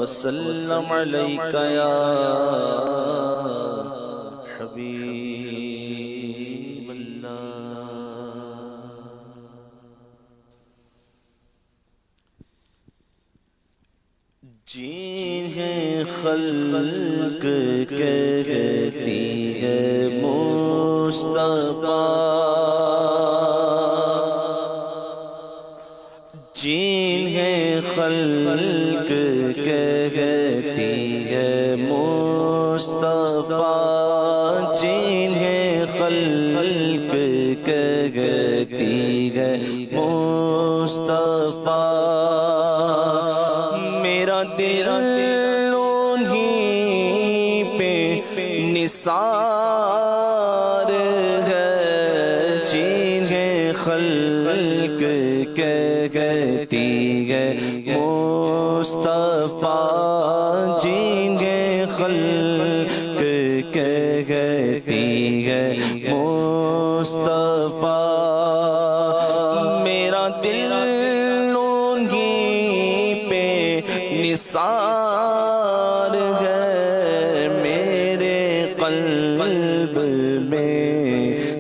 وسلم علیک یا حبیب اللہ۔ جنہیں خلق کہتی ہے مصطفیٰ، جنہیں خلق کہتی ہے مصطفیٰ، جنہیں خلق کہتی ہے مصطفیٰ، میرا دل انہیں پہ نثار ہے، جنہیں خلق کہتی ہے مصطفیٰ، جنہیں خلق کہتی ہے مصطفیٰ، میرا دل انہیں پہ نثار ہے، میرے قلب میں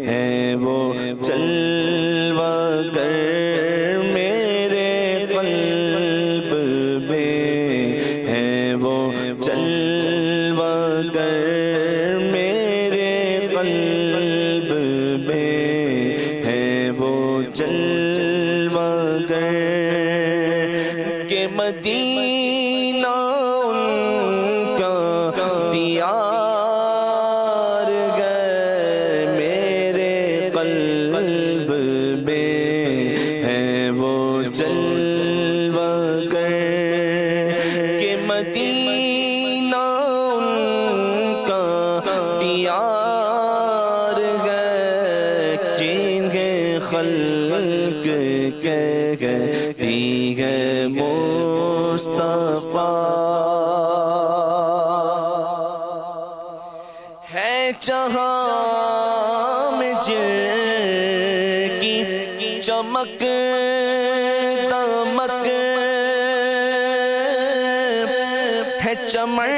ہے وہ جلوہ گر، میرے قلب میں ہے وہ جلوہ گر، میرے قلب میں ہے وہ جلوہ گر، کہ مدینہ ان کا دیار ہے، میرے قلب میں ہے وہ جلوہ گر، کہ مدینہ ان کا دیار ہے، جنہیں خلق کہتی ہے مصطفیٰ، ہے جہاں میں جن کی چمک دمک، ہے چمن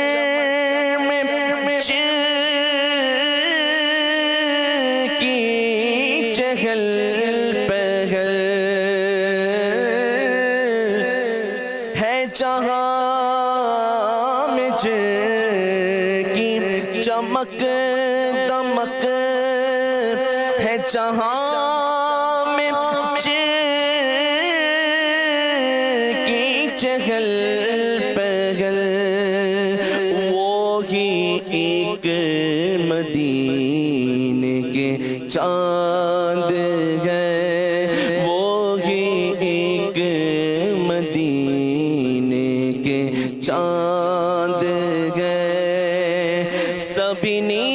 میں جن کی چہل پہل، ہے جہاں میں جن کی چمک دمک، ہے جہاں میں جن کی چہل پہل، وہی ایک مدینے کے چاند ہے، وہی ایک مدینے کے چاند ہے، سبنی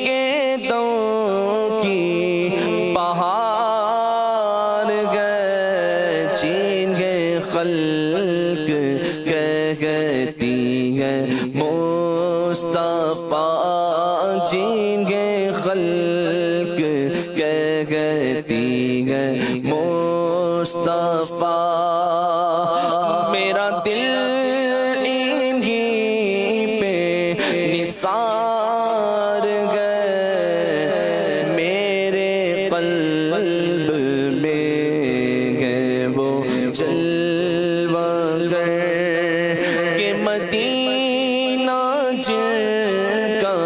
کے دوں کی بہار ہے، جنہیں خلق کہتی ہے مصطفیٰ، جنہیں خلق کہتی ہے مصطفیٰ، میرا دل انہیں پہ نثار ہے، میرے قلب میں ہے وہ جلوہ گر، کہ مدینہ جن کا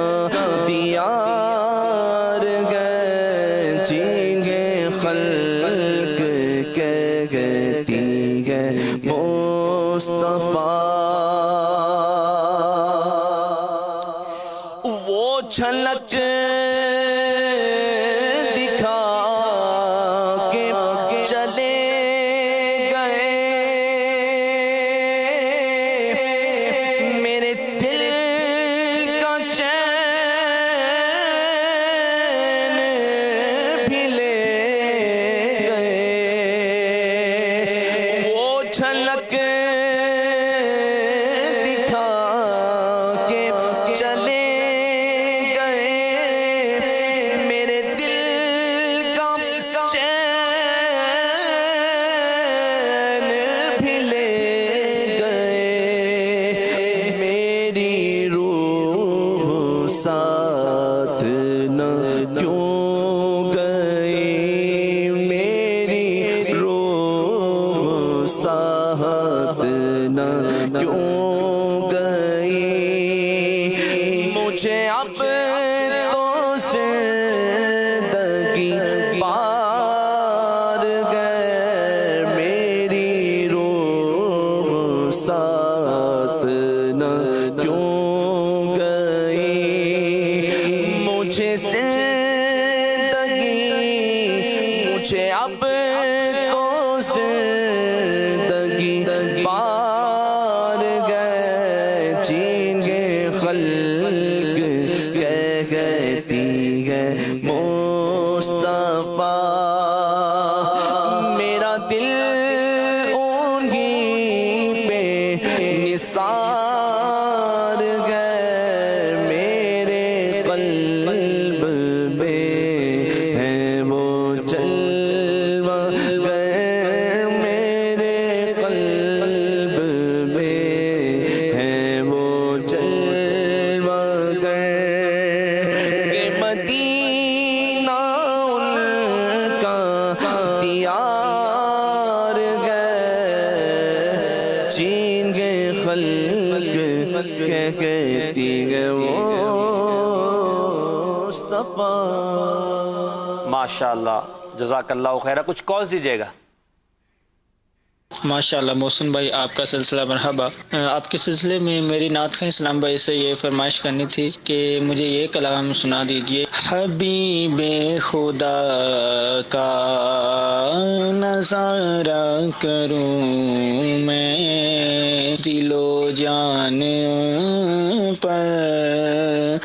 دیار ہے، جنہیں خلق کہتی ہے مصطفیٰ، وہ جھلک دکھا کے چلے گئے، میرے دل کا چین بھی لے گئے، وہ جھلک ساتھ نہ کیوں گئی مجھے اب تو زندگی پار گئے میری روح ساتھ نہ کیوں گئی مجھے زندگی مجھے اب تو زندگی پار گئے جین کے خلق کہتی ہے مصطفیٰ میرا دل انہی پہ نثار گئے میرے قلب میں ہے وہ جلوہ گر میرے قلب میں ہے وہ جلوہ گر کہ مدینہ ان کا دیار گئے چین کے خلق کہتی ہے وہ مصطفیٰ ماشاءاللہ جزاک اللہ خیرہ. کچھ کالز دیجیے گا. ماشاءاللہ محسن بھائی آپ کا سلسلہ مرحبا. آپ کے سلسلے میں میری نعت خواہ اسلام بھائی سے یہ فرمائش کرنی تھی کہ مجھے یہ کلام سنا دیجئے. حبیب خدا کا نظارہ کروں میں دل و جان پر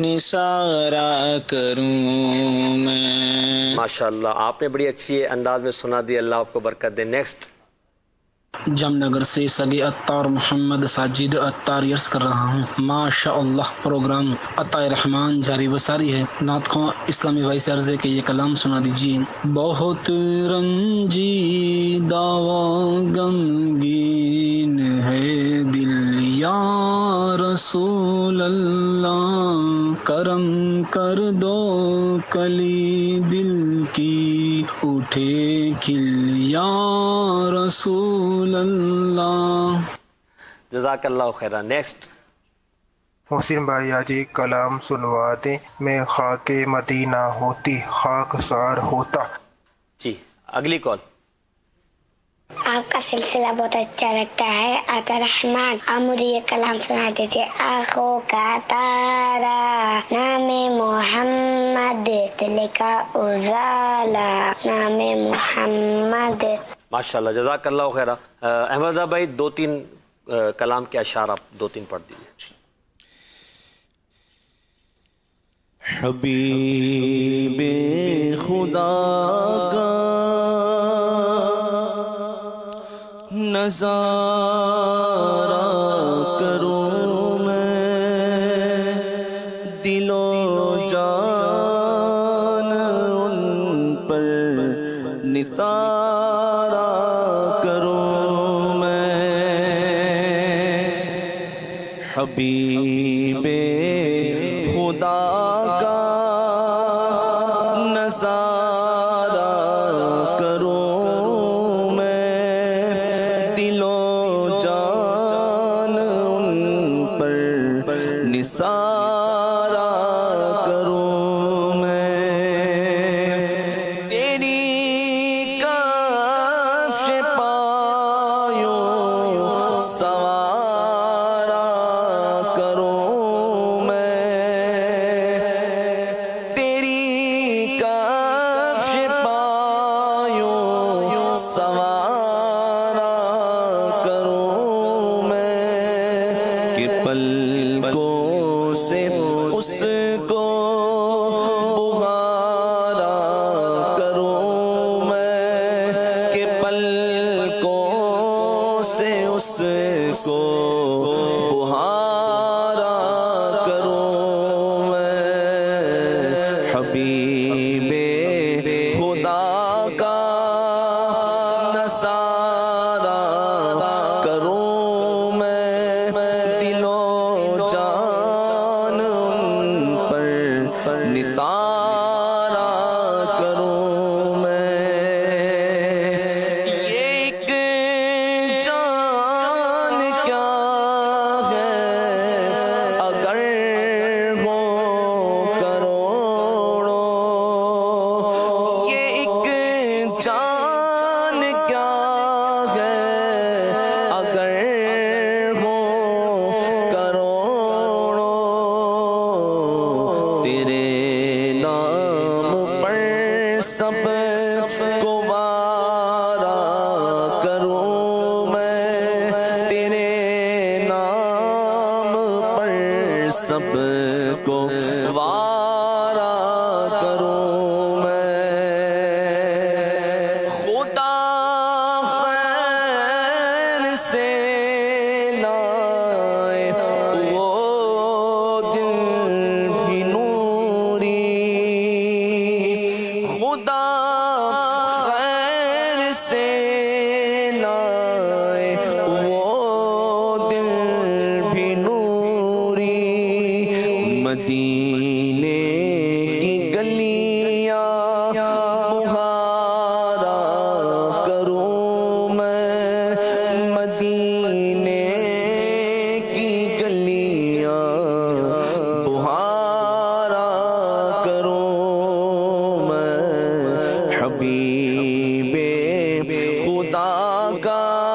نثارہ کروں میں. ماشاءاللہ آپ نے بڑی اچھی انداز میں سنا دی. اللہ آپ کو برکت دے. نیکسٹ. جم نگر سے سگے عطار محمد ساجد عطار عرض کر رہا ہوں. ماشاء اللہ پروگرام عطا رحمان جاری و ساری ہے. نعت خواں اسلامی بھائی سے عرض ہے کہ یہ کلام سنا دیجیے. بہت رنجیدہ و غمگین ہے دل یا رسول اللہ کرم کر دو کلی دل کی اٹھے کھل یا رسول اللہ. جزاک اللہ خیرہ. نیکسٹ. محسن بھائی آج ایک کلام سنوا دیں. میں خاک مدینہ ہوتی خاک سار ہوتا. جی اگلی کال. آپ کا سلسلہ بہت اچھا لگتا ہے عطا رحمان. آپ مجھے یہ کلام سنا دیجیے. آنکھوں کا تارا نام محمد دل کا اجالا نام محمد. ماشاءاللہ جزاک اللہ خیرہ. احمد رضا بھائی 2-3 کلام کے اشعار آپ 2-3 پڑھ دیجیے. حبیب خدا کا نظارہ کروں میں دل و جان ان پر نثارہ کروں میں حبیب خدا کا نظارہ کروں میں دل و جان ان پر نثارہ کروں میں تیری کفش پایوں سوارا کروں میں تیری کفش پایوں سوارا کروں میں کہ پلکوں سے اس کو بہارا کروں میں کہ پلکوں سے اس کو بہارا کروں میں حبیب خدا کا نظارہ کروں میں دل و جان ان پر نثارہ کروں میں. یہ ایک خدا کا